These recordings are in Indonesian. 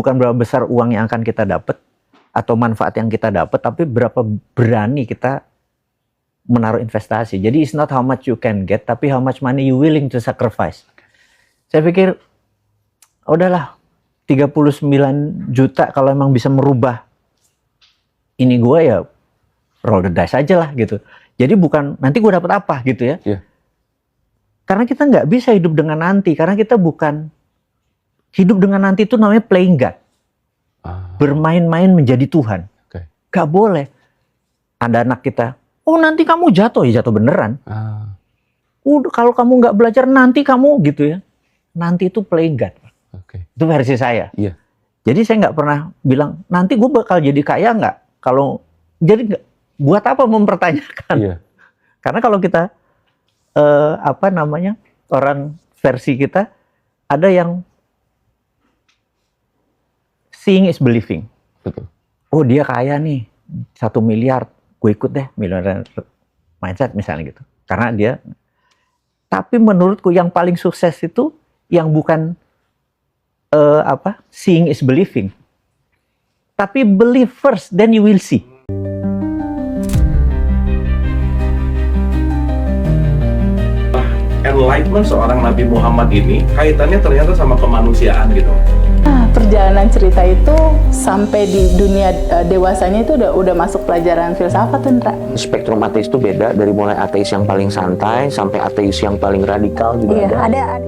Bukan berapa besar uang yang akan kita dapat atau manfaat yang kita dapat, tapi berapa berani kita menaruh investasi. Jadi it's not how much you can get, tapi how much money you willing to sacrifice. Saya pikir, udahlah, 39 juta kalau emang bisa merubah ini gue, ya roll the dice aja lah gitu. Jadi bukan nanti gue dapat apa gitu ya. Yeah. Karena kita nggak bisa hidup dengan nanti, karena kita bukan hidup dengan nanti, itu namanya playing God. Bermain-main menjadi Tuhan. Okay. Gak boleh. Ada anak kita, oh nanti kamu jatuh, ya jatuh beneran. Kalau kamu nggak belajar nanti kamu gitu ya. Nanti itu playing God. Okay. Itu versi saya. Yeah. Jadi saya nggak pernah bilang nanti gue bakal jadi kaya nggak. Kalau jadi nggak, buat apa mempertanyakan? Yeah. Karena kalau kita orang versi kita ada yang seeing is believing. Betul. Oh dia kaya nih 1 miliar, gue ikut deh millionaire mindset misalnya gitu. Karena dia, tapi menurutku yang paling sukses itu yang bukan seeing is believing, tapi believe first, then you will see. Enlightenment seorang Nabi Muhammad ini kaitannya ternyata sama kemanusiaan gitu. Nah, perjalanan cerita itu sampai di dunia dewasanya itu udah masuk pelajaran filsafat, Indra. Spektrum ateis itu beda, dari mulai ateis yang paling santai sampai ateis yang paling radikal juga ada.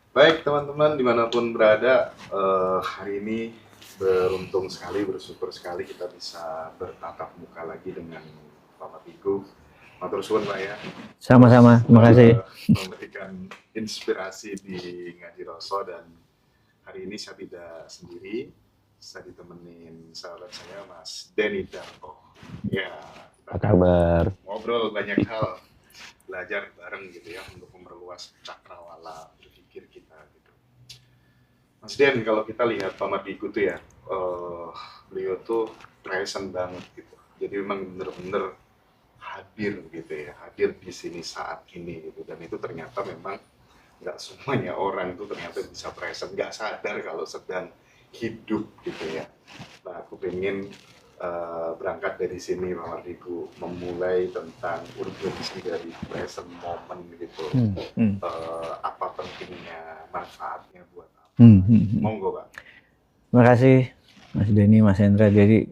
Baik teman-teman dimanapun berada, hari ini beruntung sekali, bersyukur sekali kita bisa bertatap muka lagi dengan Bapak Tigu. Matur suwun Pak ya. Sama-sama, terima kasih. Memberikan inspirasi di Ngaji Roso, dan hari ini saya tidak sendiri, saya ditemenin sahabat saya Mas Denny Darto. Ya, Apa kabar? ngobrol banyak hal, belajar bareng gitu ya untuk memperluas cakrawala berpikir kita gitu. Mas Den, kalau kita lihat Pak Mardigu tuh ya, beliau tuh present banget gitu. Jadi memang bener-bener hadir gitu ya, hadir di sini saat ini gitu. Dan itu ternyata memang nggak semuanya orang tuh ternyata bisa present, nggak sadar kalau sedang hidup gitu ya. Nah, aku pengen berangkat dari sini Pak Mardigu, memulai tentang urgensi dari present moment gitu. Apa pentingnya, manfaatnya buat apa? Monggo Pak. Terima kasih Mas Denny, Mas Hendra. Jadi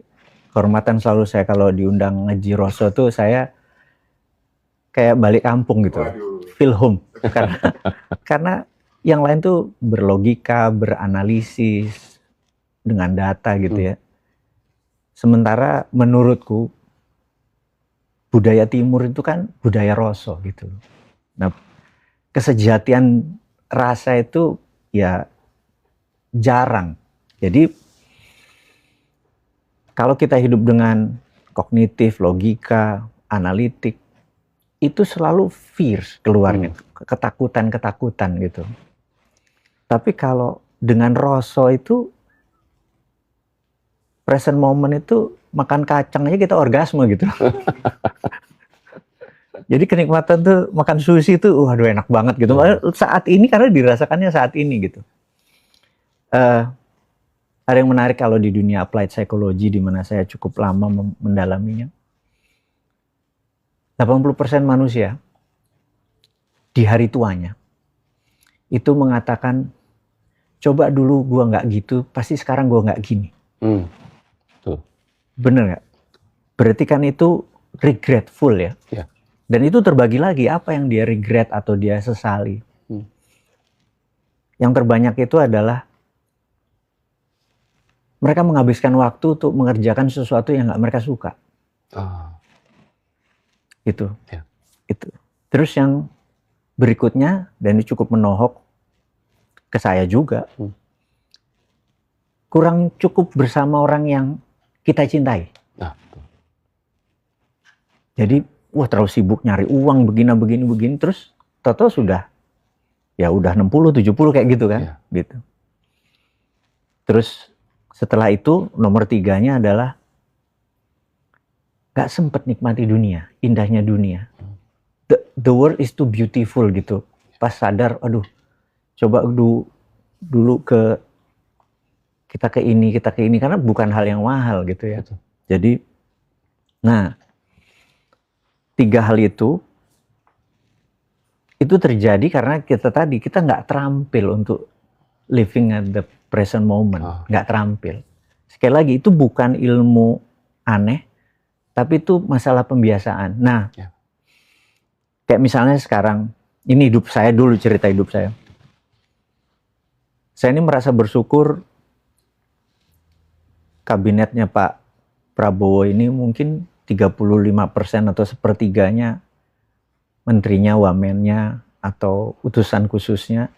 kehormatan selalu saya kalau diundang Ngaji Roso tuh saya kayak balik kampung gitu. Waduh. Feel home. Karena yang lain tuh berlogika, beranalisis dengan data gitu ya. Sementara menurutku budaya Timur itu kan budaya Roso gitu. Nah, kesejatian rasa itu ya jarang. Jadi kalau kita hidup dengan kognitif, logika, analitik, itu selalu fierce keluarnya, ketakutan-ketakutan gitu. Tapi kalau dengan Roso itu present moment itu makan kacang aja kita orgasme gitu. Jadi kenikmatan tuh makan sushi itu, waduh enak banget gitu. Saat ini karena dirasakannya saat ini gitu. Ada yang menarik kalau di dunia applied psychology di mana saya cukup lama mendalaminya. 80% manusia di hari tuanya itu mengatakan, coba dulu gua nggak gitu, pasti sekarang gua nggak gini. Tuh. Bener nggak? Berarti kan itu regretful ya. Ya. Dan itu terbagi lagi apa yang dia regret atau dia sesali. Yang terbanyak itu adalah mereka menghabiskan waktu untuk mengerjakan sesuatu yang nggak mereka suka. Gitu. Ya. Itu. Terus yang berikutnya, dan ini cukup menohok ke saya juga, kurang cukup bersama orang yang kita cintai. Nah, betul. Jadi, wah terlalu sibuk nyari uang begini, terus toto sudah, ya udah 60, 70 kayak gitu kan, Ya. gitu. Terus setelah itu nomor 3-nya adalah nggak sempet nikmati dunia, indahnya dunia. The world is too beautiful gitu. Pas sadar, aduh, coba dulu kita ke ini karena bukan hal yang mahal gitu ya. Betul. Jadi, nah 3 hal itu terjadi karena kita nggak terampil untuk living at the present moment, nggak terampil. Sekali lagi itu bukan ilmu aneh, tapi itu masalah pembiasaan. Nah, kayak misalnya sekarang, ini hidup saya dulu, cerita hidup saya. Saya ini merasa bersyukur kabinetnya Pak Prabowo ini mungkin 35% atau sepertiganya menterinya, wamennya, atau utusan khususnya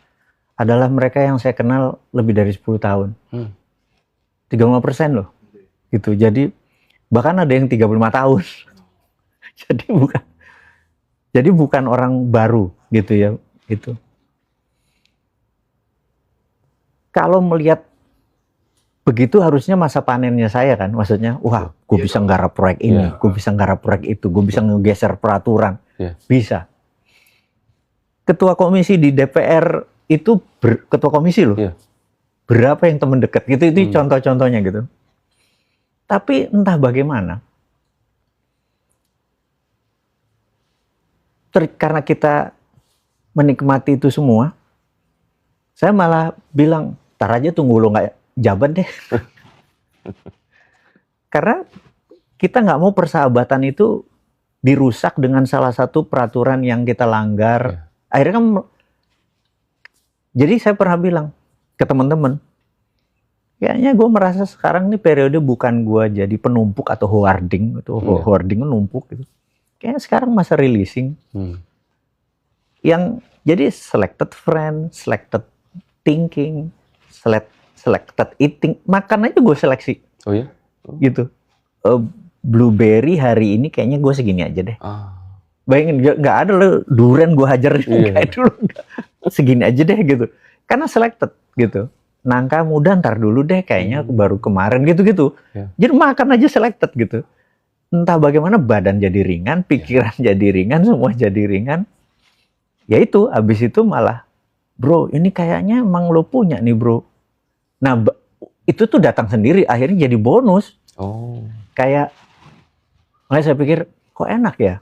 adalah mereka yang saya kenal lebih dari 10 tahun. 35% loh. Gitu. Jadi bahkan ada yang 35 tahun. Jadi bukan orang baru gitu ya, itu. Kalau melihat begitu harusnya masa panennya saya kan, maksudnya, wah, gue bisa nggarap proyek ini, gue bisa nggarap proyek itu, gue bisa ngegeser peraturan, bisa. Ketua komisi di DPR itu ketua komisi loh, berapa yang teman dekat gitu, itu contoh-contohnya gitu. Tapi entah bagaimana, karena kita menikmati itu semua, saya malah bilang, tar aja tunggu lo nggak jabat deh. Karena kita nggak mau persahabatan itu dirusak dengan salah satu peraturan yang kita langgar. Akhirnya kan, jadi saya pernah bilang ke teman-teman, kayaknya gue merasa sekarang ini periode bukan gue jadi penumpuk atau hoarding, hoarding numpuk gitu. Kayaknya sekarang masa releasing. Yang jadi selected friend, selected thinking, selected eating, makan aja gue seleksi. Oh ya? Gitu. Blueberry hari ini kayaknya gue segini aja deh. Bayangin, nggak ada lo durian gue hajar kayak dulu. Segini aja deh gitu. Karena selected gitu. Nangka muda ntar dulu deh kayaknya baru kemarin gitu-gitu. Jadi makan aja selected gitu. Entah bagaimana badan jadi ringan, pikiran jadi ringan, semua jadi ringan. Ya itu, abis itu malah, bro, ini kayaknya emang lo punya nih bro. Nah, itu tuh datang sendiri, akhirnya jadi bonus. Kayak, makanya saya pikir, kok enak ya?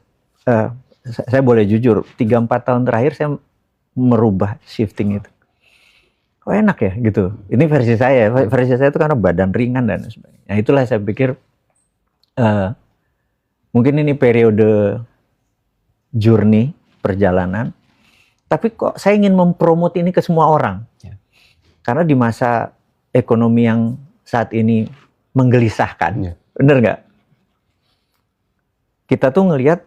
Saya boleh jujur, 3-4 tahun terakhir saya merubah shifting itu. Kok enak ya gitu. Ini versi saya itu karena badan ringan dan sebagainya. Nah itulah saya pikir, mungkin ini periode journey, perjalanan. Tapi kok saya ingin mempromot ini ke semua orang. Karena di masa ekonomi yang saat ini menggelisahkan. Bener nggak? Kita tuh ngelihat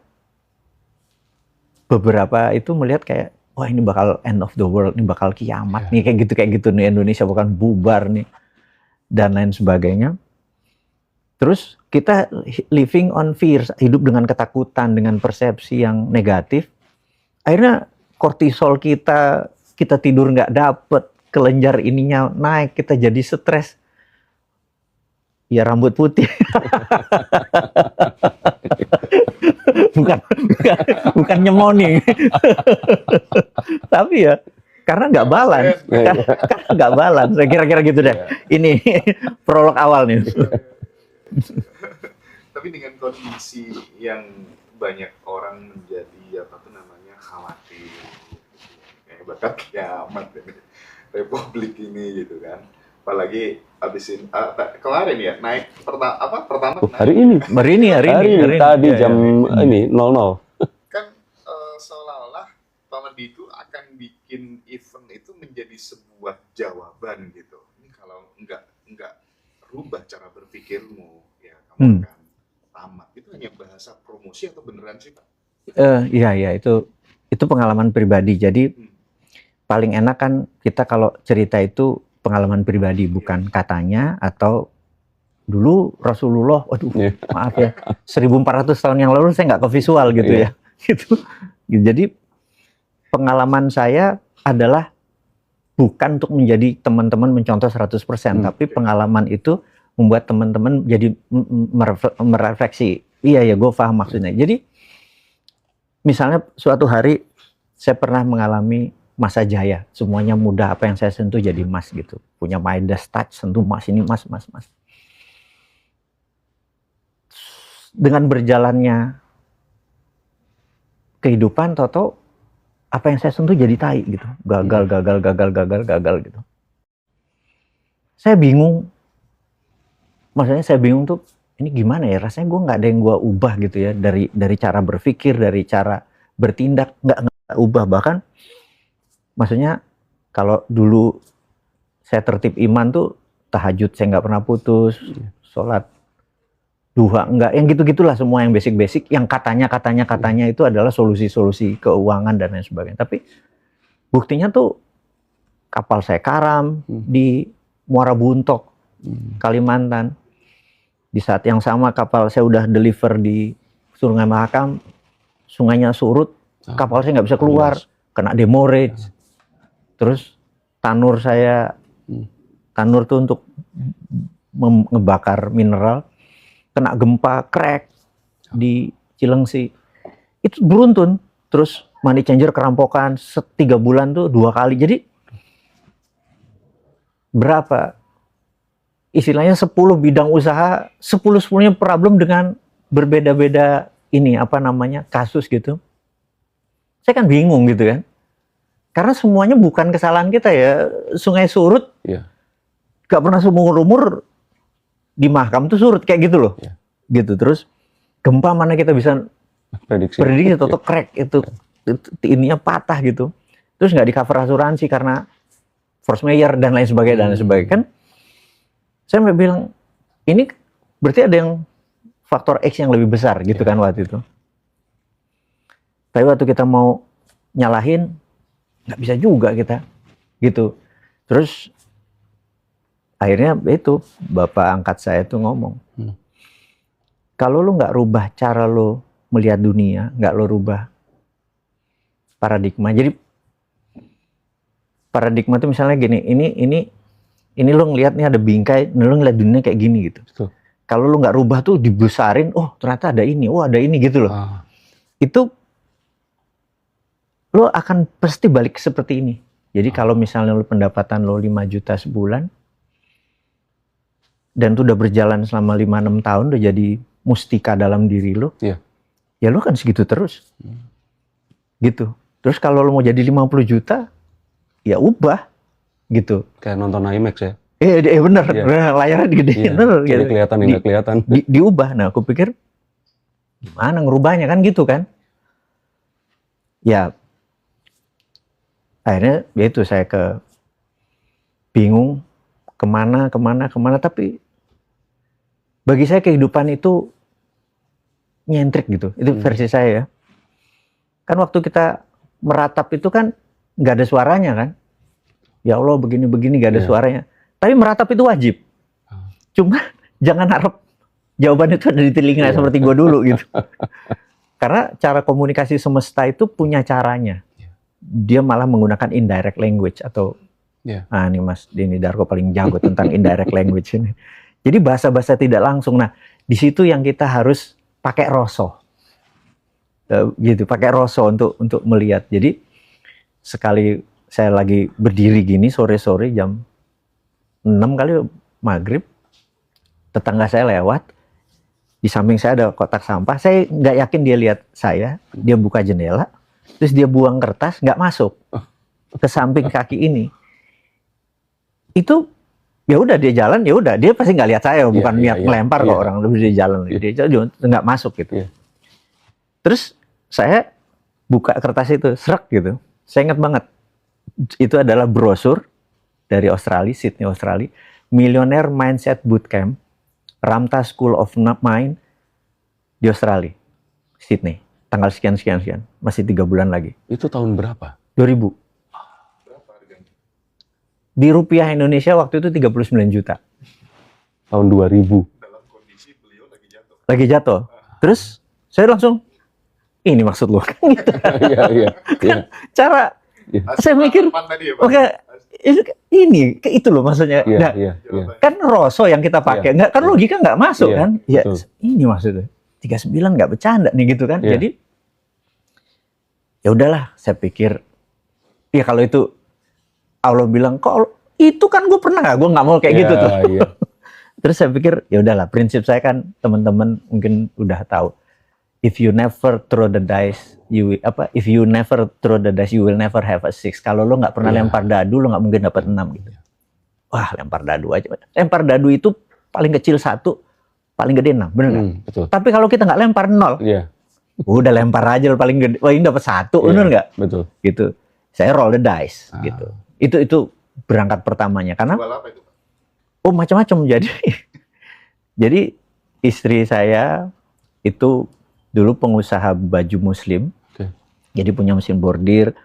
beberapa itu melihat kayak, wah ini bakal end of the world, ini bakal kiamat nih, kayak gitu nih, Indonesia bakal bubar nih, dan lain sebagainya. Terus kita living on fears, hidup dengan ketakutan, dengan persepsi yang negatif. Akhirnya kortisol kita tidur nggak dapet, kelenjar ininya naik, kita jadi stres. Ya rambut putih. bukan nyemoni. Tapi ya karena nggak balance, karena nggak balance. Kira-kira gitu deh. Ini prolog awal nih. Tapi dengan kondisi yang banyak orang menjadi khawatir, kayak bakal kiamat Republik ini gitu kan. Apalagi abisin kemarin ya naik pertama hari ini tadi jam ini 00 kan, seolah-olah Pak Medi itu akan bikin event itu menjadi sebuah jawaban gitu. Ini kalau enggak rubah cara berpikirmu ya kamu akan tamat. Itu hanya bahasa promosi atau beneran sih Pak? Iya itu pengalaman pribadi. Jadi paling enak kan kita kalau cerita itu pengalaman pribadi, bukan katanya atau dulu Rasulullah, maaf ya, 1400 tahun yang lalu saya nggak ke visual gitu ya. Gitu. Jadi pengalaman saya adalah bukan untuk menjadi teman-teman mencontoh 100%, tapi pengalaman itu membuat teman-teman jadi merefleksi Iya ya, gue paham maksudnya. Jadi misalnya suatu hari saya pernah mengalami masa jaya, semuanya mudah, apa yang saya sentuh jadi emas gitu. Punya Midas touch, sentuh emas, ini emas, emas, emas. Dengan berjalannya kehidupan, toto apa yang saya sentuh jadi tai gitu. Gagal gitu. Saya bingung. Maksudnya saya bingung tuh, ini gimana ya, rasanya gue nggak ada yang gue ubah gitu ya, dari cara berpikir, dari cara bertindak, nggak ubah. Bahkan maksudnya kalau dulu saya tertib iman tuh, tahajud saya nggak pernah putus, sholat duha enggak, yang gitu-gitulah semua yang basic-basic, yang katanya itu adalah solusi-solusi keuangan dan lain sebagainya. Tapi buktinya tuh kapal saya karam di Muara Buntok, Kalimantan. Di saat yang sama kapal saya udah deliver di Sungai Mahakam, sungainya surut, kapal saya nggak bisa keluar, kena demurrage. Terus tanur tuh untuk ngebakar mineral, kena gempa, crack di Cilengsi. Itu beruntun. Terus money changer kerampokan 3 bulan tuh 2 kali. Jadi berapa? Istilahnya 10 bidang usaha, 10-10nya problem dengan berbeda-beda kasus gitu. Saya kan bingung gitu kan. Karena semuanya bukan kesalahan kita ya. Sungai surut, gak pernah seumur-umur di Mahakam tuh surut kayak gitu loh. Gitu. Terus gempa mana kita bisa prediksi atau crack itu ininya patah gitu. Terus nggak di cover asuransi karena force majeure dan lain sebagainya kan. Saya bilang ini berarti ada yang faktor X yang lebih besar gitu kan waktu itu. Tapi waktu kita mau nyalahin nggak bisa juga kita gitu. Terus akhirnya itu bapak angkat saya tuh ngomong, kalau lu nggak rubah cara lu melihat dunia, nggak lu rubah paradigma. Jadi paradigma itu misalnya gini, ini lu ngelihat nih ada bingkai, lu ngelihat dunia kayak gini gitu. Kalau lu nggak rubah tuh dibesarin, oh ternyata ada ini, oh ada ini gitu loh. Itu lu akan pasti balik seperti ini. Jadi kalau misalnya lu pendapatan lu 5 juta sebulan, dan itu udah berjalan selama 5-6 tahun, udah jadi mustika dalam diri lu, ya lu kan segitu terus. Gitu. Terus kalau lu mau jadi 50 juta, ya ubah. Gitu. Kayak nonton IMAX ya? Bener. Layarnya digedein. Bener. Jadi kelihatan, nggak kelihatan. Diubah. Nah, aku pikir, gimana ngerubahnya kan gitu kan? Ya, akhirnya ya itu saya bingung. Kemana, tapi bagi saya kehidupan itu nyentrik gitu, itu versi saya ya. Kan waktu kita meratap itu kan nggak ada suaranya kan, ya Allah begini nggak ada suaranya, tapi meratap itu wajib. Cuma jangan harap jawaban itu ada di telinga seperti gue dulu gitu. Karena cara komunikasi semesta itu punya caranya, dia malah menggunakan indirect language atau ini Mas Denny Darko paling jago tentang indirect language ini. Jadi bahasa-bahasa tidak langsung. Nah, di situ yang kita harus pakai roso. Gitu, pakai roso untuk melihat. Jadi sekali saya lagi berdiri gini sore-sore jam 6 kali maghrib, tetangga saya lewat, di samping saya ada kotak sampah. Saya nggak yakin dia lihat saya, dia buka jendela, terus dia buang kertas, nggak masuk ke samping kaki ini. Itu ya udah dia jalan, ya udah dia pasti nggak lihat saya, bukan niat melempar ke orang, terus dia jalan, dia nggak masuk gitu. Terus saya buka kertas itu, serak gitu. Saya ingat banget, itu adalah brosur dari Australia, Sydney, Australia, Millionaire Mindset Bootcamp, Ramtha School of Mind di Australia, Sydney, tanggal sekian, masih 3 bulan lagi. Itu tahun berapa? 2000. Di rupiah Indonesia waktu itu 39 juta. Tahun 2000. Dalam kondisi beliau lagi jatuh. Terus saya langsung, ini maksud lo kan gitu. Iya. Cara saya mikir, oke, ini itu loh maksudnya. Iya. Kan roso yang kita pakai, nggak kan logika nggak masuk kan? Ya, ini maksudnya. 39 nggak bercanda nih gitu kan. Iya. Jadi ya udahlah, saya pikir ya kalau itu Allah bilang kok itu kan gue pernah nggak, gue nggak mau kayak gitu tuh. Iya. Terus saya pikir ya udahlah, prinsip saya kan teman-teman mungkin udah tahu, if you never throw the dice if you never throw the dice you will never have a six. Kalau lo nggak pernah Iya. lempar dadu lo nggak mungkin dapat 6 gitu. Wah, lempar dadu aja. Lempar dadu itu paling kecil 1, paling gede 6, bener nggak? Betul. Tapi kalau kita nggak lempar 0, Iya. udah lempar aja lo paling gede. Wah, ini dapat 1, Iya, bener nggak? Betul. Gitu. Saya roll the dice Ah. gitu. Itu berangkat pertamanya karena Jual apa itu, Pak? oh macam-macam. Jadi istri saya itu dulu pengusaha baju muslim. Oke. Jadi punya mesin bordir.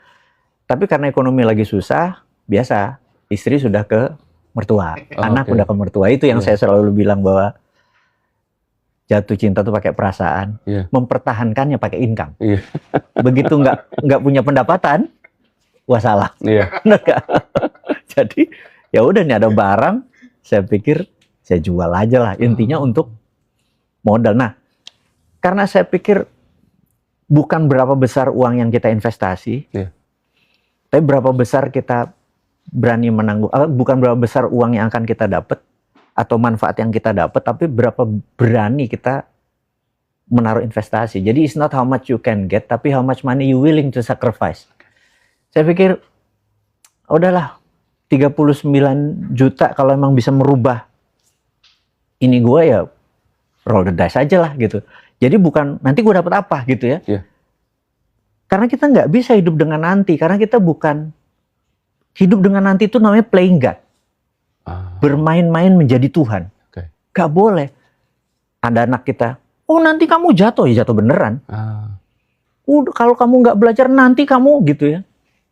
Tapi karena ekonomi lagi susah, biasa istri sudah ke mertua, Oh, anak oke. udah ke mertua. Itu yang Iya. saya selalu bilang bahwa jatuh cinta tuh pakai perasaan, Iya. mempertahankannya pakai income. Iya. Begitu nggak punya pendapatan, wah salah. Iya. Bener nggak? Jadi ya udah nih ada barang, saya pikir saya jual aja lah. Intinya untuk modal. Nah, karena saya pikir bukan berapa besar uang yang kita investasi, Iya. tapi berapa besar kita berani menanggung. Bukan berapa besar uang yang akan kita dapat atau manfaat yang kita dapat, tapi berapa berani kita menaruh investasi. Jadi it's not how much you can get, tapi how much money you willing to sacrifice. Saya pikir udahlah, 39 juta kalau emang bisa merubah ini gue, ya roll the dice aja lah gitu. Jadi bukan nanti gue dapat apa gitu ya. Iya. Karena kita nggak bisa hidup dengan nanti, karena kita bukan hidup dengan nanti, itu namanya playing God. Ah. Bermain-main menjadi Tuhan. Oke. Gak boleh. Ada anak kita, oh nanti kamu jatuh, ya jatuh beneran. Ah. Udah, kalau kamu nggak belajar nanti kamu gitu ya.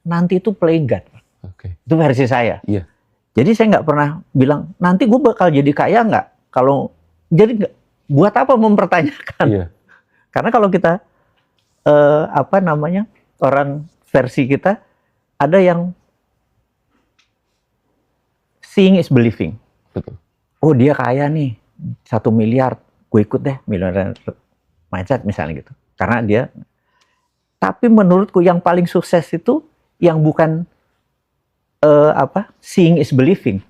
Nanti itu playing God. Oke. Itu versi saya. Iya. Jadi saya nggak pernah bilang nanti gue bakal jadi kaya nggak. Kalau jadi nggak, buat apa mempertanyakan? Iya. Karena kalau kita orang versi kita ada yang seeing is believing. Betul. Oh dia kaya nih 1 miliar, gue ikut deh millionaire mindset misalnya gitu. Karena dia. Tapi menurutku yang paling sukses itu yang bukan seeing is believing.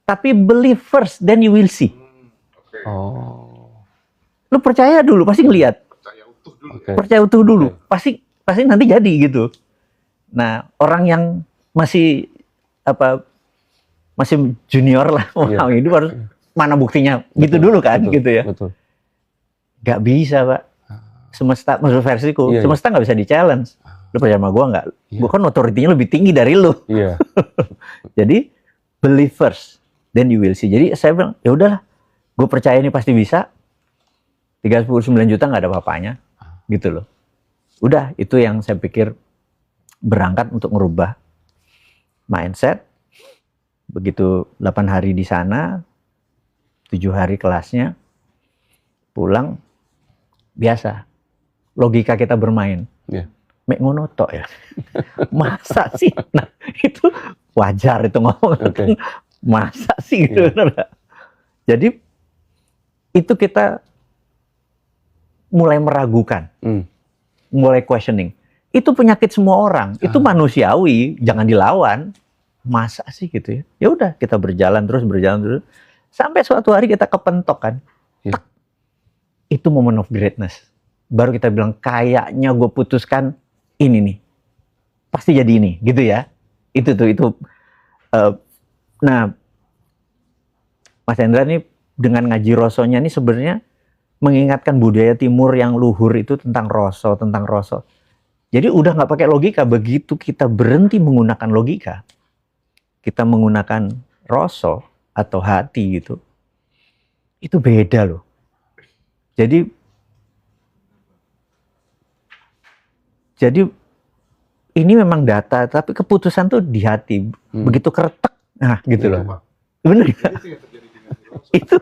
Tapi believe first, then you will see. Oke. Oh. Lu percaya dulu, pasti ngelihat. Percaya utuh dulu. Oke. Ya. Percaya utuh dulu, Oke. pasti nanti jadi gitu. Nah, orang yang masih masih junior lah Iya. mau hidup harus mana buktinya gitu Betul, dulu kan betul, gitu ya. Betul. Gak bisa, Pak. Semesta, menurut versiku, Iya, semesta nggak bisa di challenge. Lu percaya sama gua nggak? Iya. Gua kan authority-nya lebih tinggi dari lu. Iya. Jadi believe first, then you will see. Jadi saya bilang, ya udahlah, gue percaya ini pasti bisa. 39 juta nggak ada apa-apanya, gitu loh. Udah, itu yang saya pikir berangkat untuk merubah mindset. Begitu 8 hari di sana, 7 hari kelasnya, pulang, biasa. Logika kita bermain. Iya. Mek ngono tok ya. Masa sih? Nah, itu wajar itu ngomong. Oke. Masa sih gitu. Iya. Bener nggak? Jadi itu kita mulai meragukan, mulai questioning. Itu penyakit semua orang. Itu manusiawi, jangan dilawan. Masa sih gitu ya? Ya udah, kita berjalan terus sampai suatu hari kita kepentok kan. Iya. Tek. Itu moment of greatness. Baru kita bilang kayaknya gue putuskan ini nih. Pasti jadi ini, gitu ya. Itu. Nah, Mas Hendra nih dengan ngaji rosonya nih sebenarnya mengingatkan budaya timur yang luhur itu tentang roso. Jadi udah nggak pakai logika. Begitu kita berhenti menggunakan logika, kita menggunakan roso atau hati gitu, itu beda loh. Jadi ini memang data, tapi keputusan tuh di hati. Begitu keretek, nah gitu Itu, loh. Pak. Bener nggak? Itu yang terjadi dengan Filosof. Itu